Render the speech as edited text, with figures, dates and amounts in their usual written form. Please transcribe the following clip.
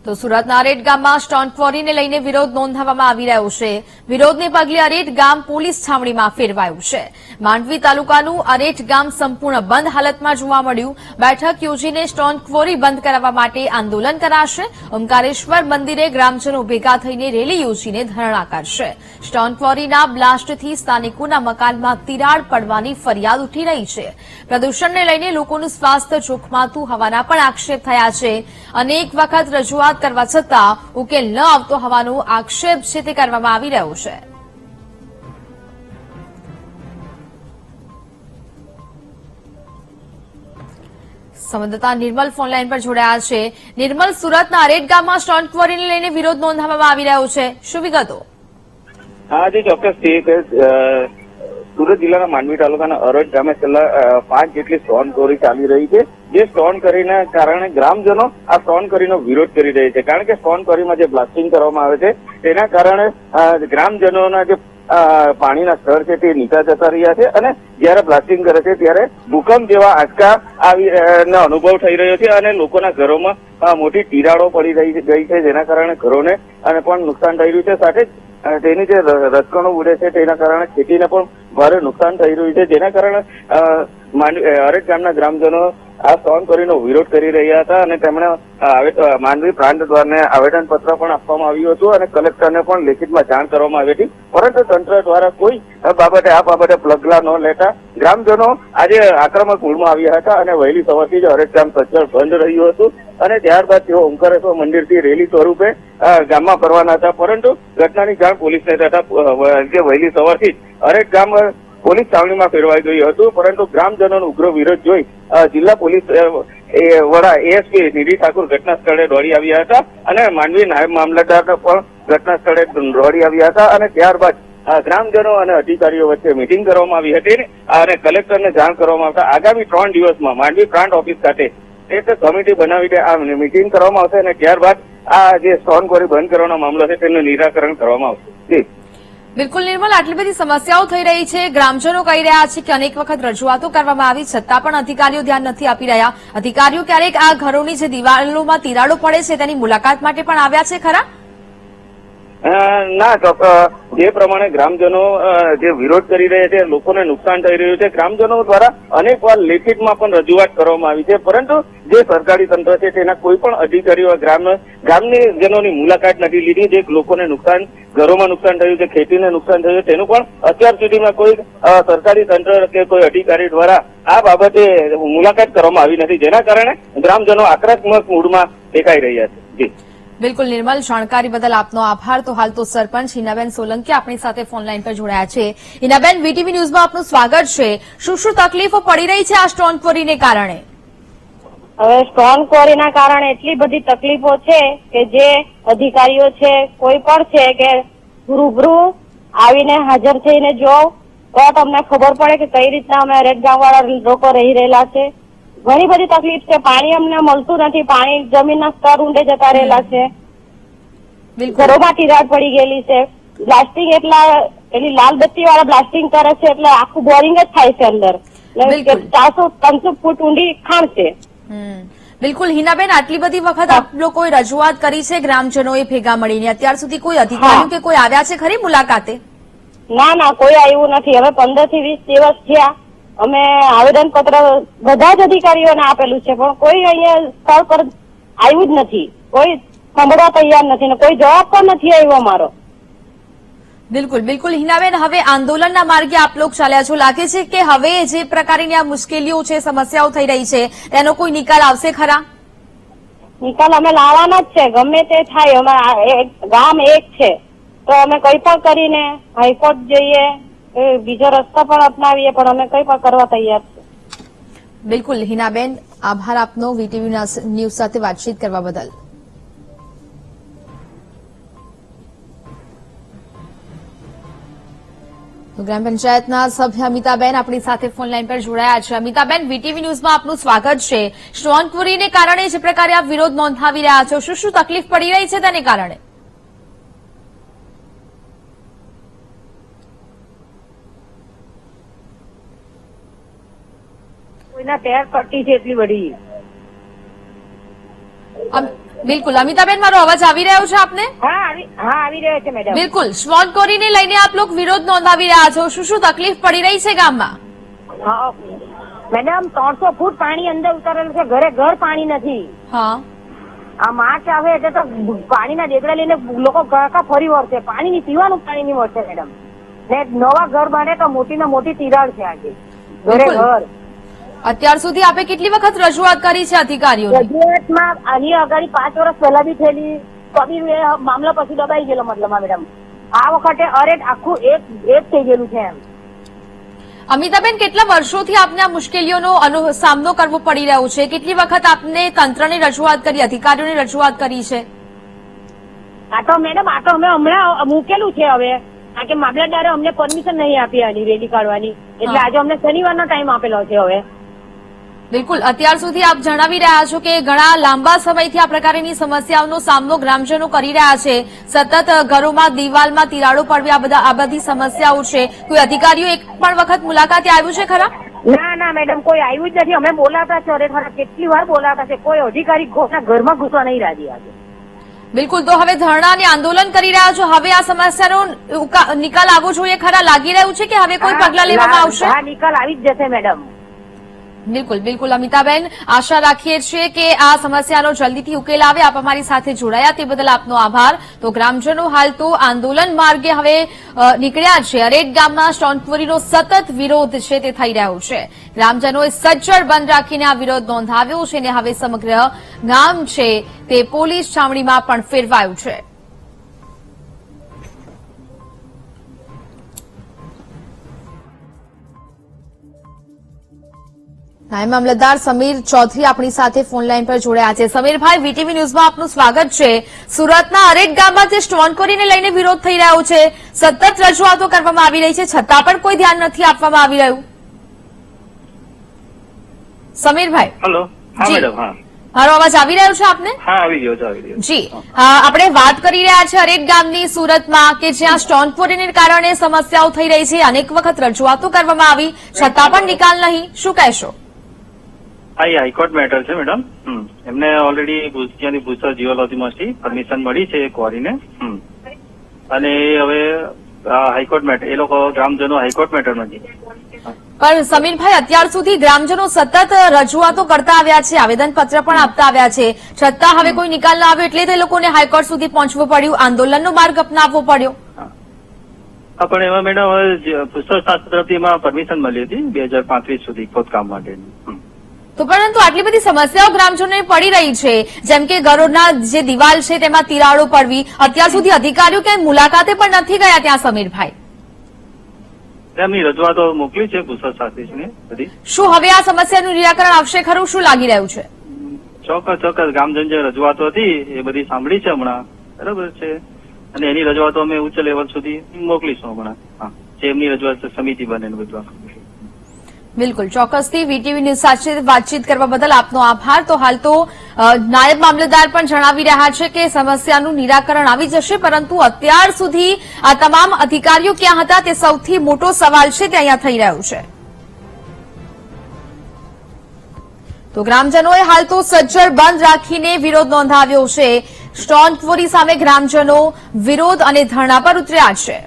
તો સુરતના અરેટ ગામમાં સ્ટોન ક્વોરીને લઈને વિરોધ નોંધાવવામાં આવી રહ્યો છે. વિરોધને પગલે અરેટ ગામ પોલીસ છાવણીમાં ફેરવાયું છે. માંડવી તાલુકાનું અરેટ ગામ સંપૂર્ણ બંધ હાલતમાં જોવા મળ્યું. બેઠક યોજીને સ્ટોન ક્વોરી બંધ કરાવવા માટે આંદોલન કરાશે. ઓમકારેશ્વર મંદિરે ગ્રામજનો ભેગા થઈને રેલી યોજીને ધરણા કરશે. સ્ટોન ક્વોરીના બ્લાસ્ટથી સ્થાનિકોના મકાનમાં તિરાડ પડવાની ફરિયાદ ઉઠી રહી છે. પ્રદૂષણને લઈને લોકોનું સ્વાસ્થ્ય જોખમાતું હોવાના પણ આક્ષેપ થયા છે. અનેક વખત રજૂઆત કરવા છતાં ઉકેલ ન આવતો હોવાનો આક્ષેપ છે તે કરવામાં આવી રહ્યો છે. સંવાદદાતા નિર્મલ ફોનલાઈન પર જોડાયા છે. નિર્મલ, સુરતના અરેટ ગામમાં સ્ટોન ક્વોરીને લઈને વિરોધ નોંધાવવામાં આવી રહ્યો છે, શું વિગતો? હા જી, ચોક્કસથી સુરત જિલ્લાના માંડવી તાલુકાના અરેટ ગામે છેલ્લા 5 જેટલી સ્ટોન ક્વોરી ચાલી રહી છે. જે સ્ટોન ક્વોરીના કારણે ગ્રામજનો આ સ્ટોન ક્વોરીનો વિરોધ કરી રહ્યા છે. કારણ કે સ્ટોન ક્વોરીમાં જે બ્લાસ્ટિંગ કરવામાં આવે છે તેના કારણે ગ્રામજનોના જે પાણીના સ્તર છે તે નીચા જતા રહ્યા છે અને જયારે બ્લાસ્ટિંગ કરે છે ત્યારે ભૂકંપ જેવા આંચકા અનુભવ થઈ રહ્યો છે અને લોકોના ઘરોમાં મોટી તિરાડો પડી ગઈ છે, જેના કારણે ઘરોને પણ નુકસાન થઈ રહ્યું છે. સાથે જ તેની જે રસકણો ઉડે છે તેના કારણે ખેતીને પણ ભારે નુકસાન થઈ રહ્યું છે, જેના કારણે અરેટ ગામના ગ્રામજનો આ સ્ટોન ક્વોરીનો વિરોધ કરી રહ્યા હતા અને તેમણે માંડવી પ્રાંત દ્વારને આવેદનપત્ર પણ આપવામાં આવ્યું હતું અને કલેક્ટરને પણ લેખિતમાં જાણ કરવામાં આવી હતી. પરંતુ તંત્ર દ્વારા કોઈ આ બાબતે પગલાં ન લેતા ગ્રામજનો આજે આક્રમક મૂડમાં આવ્યા હતા અને વહેલી સવારથી જ અરેટ ગામ સજ્જડ બંધ રહ્યું હતું અને ત્યારબાદ તેઓ ઓમકારેશ્વર મંદિરથી રેલી સ્વરૂપે ગામમાં ફરવાના હતા. પરંતુ ઘટનાની જાણ પોલીસને થતા વહેલી સવારથી જ અરેટ ગામ પોલીસ છાવણીમાં ફેરવાઈ ગયું હતું. પરંતુ ગ્રામજનોનો ઉગ્ર વિરોધ જોઈ જિલ્લા પોલીસ વડા એએસપી નિધિ ઠાકુર ઘટના સ્થળે દોડી આવ્યા હતા અને માંડવી નાયબ મામલતદાર પણ ઘટના સ્થળે દોડી આવ્યા હતા અને ત્યારબાદ ગ્રામજનો અને અધિકારીઓ વચ્ચે મિટિંગ કરવામાં આવી હતી અને કલેક્ટરને જાણ કરવામાં આવતા આગામી 3 દિવસમાં માંડવી પ્રાંત ઓફિસ ખાતે એક કમિટી બનાવીને આ મિટિંગ કરવામાં આવશે અને ત્યારબાદ આ જે સ્ટોન ક્વોરી બંધ કરવાનો મામલો છે તેનું નિરાકરણ કરવામાં આવશે. બિલકુલ નિર્મલ, આટલી બધી સમસ્યાઓ થઈ રહી છે. ગ્રામજનો કહી રહ્યા છે કે અનેક વખત રજૂઆતો કરવામાં આવી છતાં પણ અધિકારીઓ ધ્યાન નથી આપી રહ્યા. અધિકારીઓ ક્યારેક આ ઘરોની જે દિવાલોમાં તિરાડો પડે છે તેની મુલાકાત માટે પણ આવ્યા છે ખરા? ના, જે પ્રમાણે ગ્રામજનો જે વિરોધ કરી રહ્યા છે, લોકોને નુકસાન થઈ રહ્યું છે, ગ્રામજનો દ્વારા અનેક વાર લેખિતમાં પણ રજૂઆત કરવામાં આવી છે, પરંતુ જે સરકારી તંત્ર છે તેના કોઈ પણ અધિકારીઓ ગામની જનોની મુલાકાત નથી લીધી. જે લોકોને ઘરોમાં નુકસાન થયું છે, ખેતીને નુકસાન થયું છે, તેનું પણ અત્યાર સુધીમાં કોઈ સરકારી તંત્ર કે કોઈ અધિકારી દ્વારા આ બાબતે મુલાકાત કરવામાં આવી નથી, જેના કારણે ગ્રામજનો આક્રમક મૂડમાં દેખાઈ રહ્યા છે. બિલકુલ નિર્મલ, જાણકારી બદલ આપનો આભાર. તો હાલ તો સરપંચ હિનાબેન સોલંકી આપણી સાથે ફોનલાઈન પર જોડાયા છે. હિનાબેન, વીટીવી ન્યૂઝમાં આપનું સ્વાગત છે. શું તકલીફો પડી રહી છે આ સ્ટોન ક્વોરીને કારણે? હવે સ્ટોન ક્વોરીના કારણે એટલી બધી તકલીફો છે કે જે અધિકારીઓ છે કોઈ પણ છે કે રૂબરૂ આવીને હાજર થઈને જો તો તમને ખબર પડે કે કઈ રીતના અમે અરેટ ગામવાળા લોકો રહી રહેલા છે. ઘણી બધી તકલીફ છે. પાણી અમને મળતું નથી. પાણી જમીનના સ્તર ઊંડે જતા રહેલા છે. ઘરોમાં તિરાડ પડી ગયેલી છે. બ્લાસ્ટિંગ એની લાલ બત્તી વાળા બ્લાસ્ટિંગ કરે છે એટલે આખું બોરિંગ જ થાય છે અંદર. 400-500 ફૂટ ઊંડી ખાણ છે. બિલકુલ હિનાબેન, આટલી બધી વખત આપ લોકોએ રજૂઆત કરી છે ગ્રામજનોએ ભેગા મળીને, અત્યાર સુધી કોઈ અધિકારીઓ કે કોઈ આવ્યા છે ખરી મુલાકાતે? ના, કોઈ આવ્યું નથી. હવે 15 થી 20 દિવસ થયા અમે આવેદનપત્ર બધા જ અધિકારીઓને આપેલું છે, પણ કોઈ અહીંયા સ્થળ પર આવ્યું જ નથી. કોઈ સાંભળવા તૈયાર નથી ને કોઈ જવાબ પણ નથી આવ્યો અમારો. બિલકુલ હિનાબેન, હવે આંદોલનના માર્ગે આપ લોકો ચાલ્યા છો. લાગે છે કે હવે જે પ્રકારની આ મુશ્કેલીઓ છે, સમસ્યાઓ થઈ રહી છે, તેનો કોઈ નિકાલ આવશે ખરા? નિકાલ અમે લાવવાના જ છે, ગમે તે થાય. અમે ગામ એક છે તો અમે કઈ પણ કરીને હાઈકોર્ટ જઈએ, બીજો રસ્તો પણ અપનાવીએ, પણ અમે કઈ પણ કરવા તૈયાર છે. બિલકુલ હિનાબેન, આભાર આપનો વીટીવી ન્યૂઝ સાથે વાતચીત કરવા બદલ. ગ્રામ પંચાયતના સભ્ય અમિતાબેન આપણી સાથે ફોનલાઈન પર જોડાયા છે. અમિતાબેન, વીટીવી ન્યૂઝમાં આપનું સ્વાગત છે. સ્ટોન ક્વોરીને કારણે જે પ્રકારે આપ વિરોધ નોંધાવી રહ્યા છો, શું તકલીફ પડી રહી છે તેને કારણે? કોઈના પેર પટ્ટી છે એટલી બધી. બિલકુલ અમિતાબેન, મારો અવાજ આવી રહ્યો છે આપને? આવી રહ્યો છે મેડમ. બિલકુલ, સ્ટોન ક્વોરીને લઈને આપ લોકો વિરોધ નોંધાવી રહ્યા છો. શું શું તકલીફ પડી રહી છે ગામમાં? હા મેડમ, 300 ફૂટ પાણી અંદર ઉતારેલું છે, ઘરે ઘર પાણી નથી. હા, આ માર્ચ આવે એટલે તો પાણીના દેગડા લઈને લોકો કાકા ફરી વળશે. પાણી ની પીવાનું પાણી નહીં મળશે મેડમ. ને નવા ઘર બને તો મોટી ને મોટી તિરાડ છે આજે ઘરે બિલકુલ. ઘર. અત્યાર સુધી આપે કેટલી વખત રજૂઆત કરી છે અધિકારીઓને? રજૂઆતમાં આની અગાડી 5 વર્ષ પહેલા બી થયેલી, તો બી મામલો પછી દબાઈ ગયેલો. મતલબ મેડમ આ વખતે અરેટ આખું એક થઈ ગયેલું છે એમ. અમિતાબેન, કેટલા વર્ષોથી આપને આ મુશ્કેલીઓનો સામનો કરવો પડી રહ્યો છે? કેટલી વખત આપને તંત્રને રજૂઆત કરી, અધિકારીઓને રજૂઆત કરી છે? આ તો મેડમ અમે હમણાં મૂકેલું છે હવે, કારણ કે મામલતદારે અમને પરમિશન નહીં આપી આની રેલી કાઢવાની, એટલે આજે અમને શનિવારનો ટાઈમ આપેલો છે હવે. બિલકુલ, અત્યાર સુધી આપ જણાવી રહ્યા છો કે ઘણા લાંબા સમયથી આ પ્રકારની સમસ્યાઓનો સામનો ગ્રામજનો કરી રહ્યા છે. સતત ઘરોમાં દિવાલમાં તિરાડો પડવી, આ બધી સમસ્યાઓ છે. કોઈ અધિકારીઓ એક પણ વખત મુલાકાતે આવ્યું છે ખરા? ના મેડમ, કોઈ આવ્યું જ નથી. અમે બોલાતા છે, અરે ખરા કેટલી વાર બોલાતા છે, કોઈ અધિકારી ઘરમાં ઘૂસવા નહીં રાજી આજે. બિલકુલ, તો હવે ધરણા અને આંદોલન કરી રહ્યા છો. હવે આ સમસ્યાનો નિકાલ આવવો જોઈએ ખરા? લાગી રહ્યું છે કે હવે કોઈ પગલા લેવામાં આવશે? હા, નિકાલ આવી જ જશે મેડમ. બિલકુલ અમિતાબેન, આશા રાખીએ છીએ કે આ સમસ્યાનો જલ્દીથી ઉકેલ આવે. આપ અમારી સાથે જોડાયા તે બદલ આપનો આભાર. તો ગ્રામજનો હાલ તો આંદોલન માર્ગે હવે નીકળ્યા છે. અરેટ ગામમાં સ્ટોન ક્વોરીનો સતત વિરોધ છે તે થઈ રહ્યો છે. ગ્રામજનોએ સજ્જડ બંધ રાખીને આ વિરોધ નોંધાવ્યો છે અને હવે સમગ્ર ગામ છે તે પોલીસ છાવણીમાં પણ ફેરવાયું છે. નાયબ મામલતદાર સમીર ચૌધરી આપણી સાથે ફોન લાઈન પર જોડાયા છે. સમીરભાઈ, વીટીવી ન્યૂઝમાં આપનું સ્વાગત છે. સુરતના અરેટ ગામમાં જે સ્ટોન ક્વોરીને લઈને વિરોધ થઈ રહ્યો છે, સતત રજૂઆતો કરવામાં આવી રહી છે, છતાં પણ કોઈ ધ્યાન નથી આપવામાં આવી રહ્યું. સમીરભાઈ, હેલો. હા મેડમ. હા, મારો અવાજ આવી રહ્યો છે આપને? હા આવી રહ્યો છે, આવી રહ્યો છે. જી, આપણે વાત કરી રહ્યા છે અરેટ ગામની સુરતમાં કે જ્યાં સ્ટોન ક્વોરીને કારણે સમસ્યાઓ થઈ રહી છે. અનેક વખત રજૂઆતો કરવામાં આવી, છતાં પણ નિકાલ નહીં. શું કહેશો? હા, એ હાઈકોર્ટ મેટર છે મેડમ. એમને ઓલરેડી ત્યાંની ભૂસર જીઓલોજીમાંથી પરમિશન મળી છે ક્વોરીને, અને એ હવે હાઈકોર્ટ મેટર, એ લોકો ગ્રામજનો હાઈકોર્ટ મેટરમાં છે. પણ સમીરભાઈ, અત્યાર સુધી ગ્રામજનો સતત રજૂઆતો કરતા આવ્યા છે, આવેદનપત્ર પણ આપતા આવ્યા છે, છતાં હવે કોઈ નિકાલ ન આવ્યો એટલે તે લોકોને હાઈકોર્ટ સુધી પહોંચવું પડ્યું, આંદોલનનો માર્ગ અપનાવવો પડ્યો. હા, પણ એમાં મેડમ હવે ભૂસર શાસ્ત્ર તરફથી એમાં પરમિશન મળી હતી 2035 સુધી ખોદકામ માટેની. તો પરંતુ આટલી બધી સમસ્યાઓ ગ્રામજનોને પડી રહી છે, જેમ કે ઘરોના જે દિવાલ છે તેમાં તિરાડો પડવી, અત્યાર સુધી અધિકારીઓ ક્યાંય મુલાકાતે પણ નથી ગયા ત્યાં. સમીરભાઈ, એમની રજૂઆતો મોકલી છે ભૂસર શાસ્ત્રીને બધી. શું હવે આ સમસ્યાનું નિરાકરણ આવશે ખરું? શું લાગી રહ્યું છે? ચોક્કસ ગ્રામજન જે રજૂઆતો હતી એ બધી સાંભળી છે હમણાં, બરાબર છે, અને એની રજૂઆતો અમે ઉચ્ચ લેવલ સુધી મોકલીશું હમણાં. હા, જે એમની રજૂઆત સમિતિ બને બધું. બિલકુલ, ચોક્કસથી વીટીવી ન્યૂઝ સાથે વાતચીત કરવા બદલ આપનો આભાર. તો હાલ તો નાયબ મામલતદાર પણ જણાવી રહ્યા છે કે સમસ્યાનું નિરાકરણ આવી જશે, પરંતુ અત્યાર સુધી આ તમામ અધિકારીઓ ક્યાં હતા તે સૌથી મોટો સવાલ છે તે અહીંયા થઈ રહ્યો છે. તો ગ્રામજનોએ હાલ તો સજ્જડ બંધ રાખીને વિરોધ નોંધાવ્યો છે. સ્ટોન ક્વોરી સામે ગ્રામજનો વિરોધ અને ધરણા પર ઉતર્યા છે.